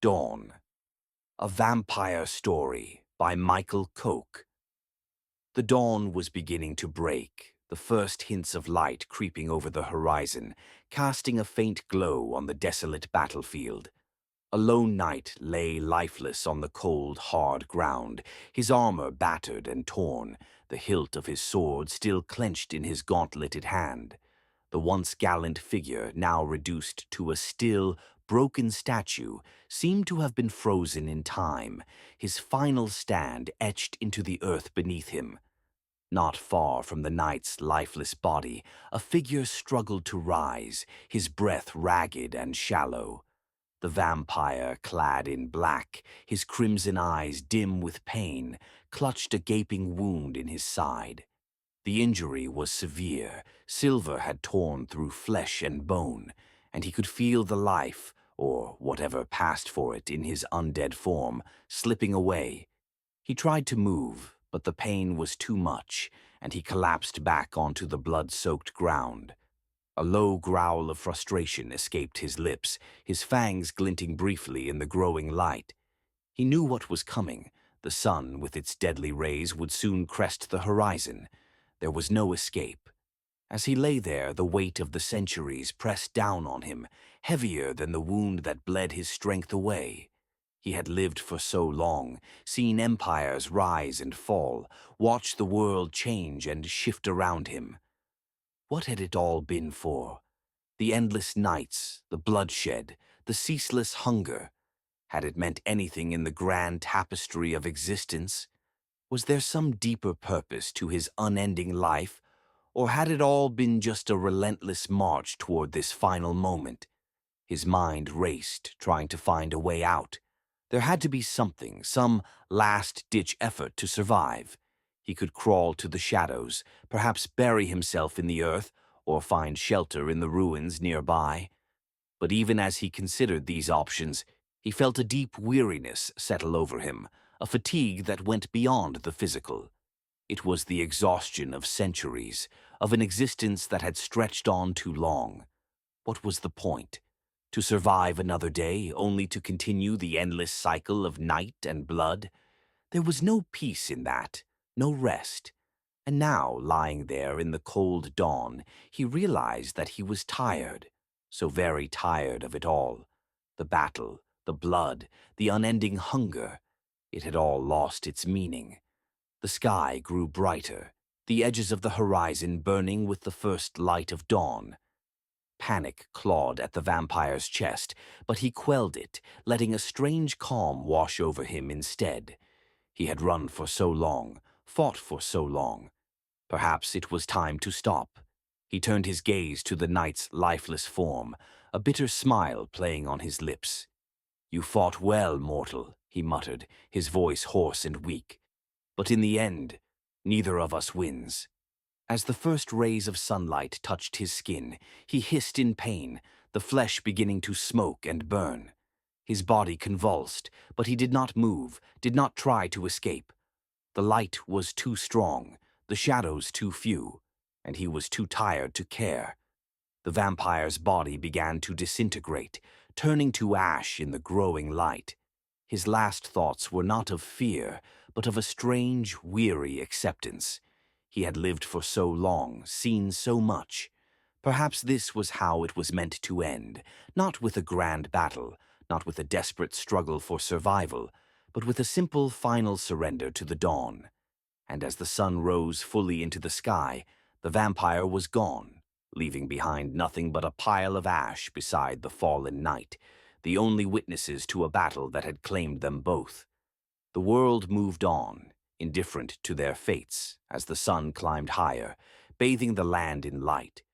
Dawn, a vampire story by Michael Koch. The dawn was beginning to break, the first hints of light creeping over the horizon, casting a faint glow on the desolate battlefield. A lone knight lay lifeless on the cold, hard ground, his armor battered and torn, the hilt of his sword still clenched in his gauntleted hand. The once gallant figure, now reduced to a still, broken statue, seemed to have been frozen in time, his final stand etched into the earth beneath him. Not far from the knight's lifeless body, a figure struggled to rise, his breath ragged and shallow. The vampire, clad in black, his crimson eyes dim with pain, clutched a gaping wound in his side. The injury was severe. Silver had torn through flesh and bone, and he could feel the life, or whatever passed for it in his undead form, slipping away. He tried to move, but the pain was too much, and he collapsed back onto the blood-soaked ground. A low growl of frustration escaped his lips, his fangs glinting briefly in the growing light. He knew what was coming. The sun, with its deadly rays, would soon crest the horizon. There was no escape. As he lay there, the weight of the centuries pressed down on him, heavier than the wound that bled his strength away. He had lived for so long, seen empires rise and fall, watched the world change and shift around him. What had it all been for? The endless nights, the bloodshed, the ceaseless hunger. Had it meant anything in the grand tapestry of existence? Was there some deeper purpose to his unending life, or had it all been just a relentless march toward this final moment? His mind raced, trying to find a way out. There had to be something, some last-ditch effort to survive. He could crawl to the shadows, perhaps bury himself in the earth, or find shelter in the ruins nearby. But even as he considered these options, he felt a deep weariness settle over him, a fatigue that went beyond the physical. It was the exhaustion of centuries, of an existence that had stretched on too long. What was the point? To survive another day, only to continue the endless cycle of night and blood? There was no peace in that, no rest. And now, lying there in the cold dawn, he realized that he was tired, so very tired of it all. The battle, the blood, the unending hunger. It had all lost its meaning. The sky grew brighter, the edges of the horizon burning with the first light of dawn. Panic clawed at the vampire's chest, but he quelled it, letting a strange calm wash over him instead. He had run for so long, fought for so long. Perhaps it was time to stop. He turned his gaze to the knight's lifeless form, a bitter smile playing on his lips. "You fought well, mortal," he muttered, his voice hoarse and weak. "But in the end, neither of us wins." As the first rays of sunlight touched his skin, he hissed in pain, the flesh beginning to smoke and burn. His body convulsed, but he did not move, did not try to escape. The light was too strong, the shadows too few, and he was too tired to care. The vampire's body began to disintegrate, turning to ash in the growing light. His last thoughts were not of fear, but of a strange, weary acceptance. He had lived for so long, seen so much. Perhaps this was how it was meant to end, not with a grand battle, not with a desperate struggle for survival, but with a simple final surrender to the dawn. And as the sun rose fully into the sky, the vampire was gone, leaving behind nothing but a pile of ash beside the fallen knight, the only witnesses to a battle that had claimed them both. The world moved on, indifferent to their fates, as the sun climbed higher, bathing the land in light.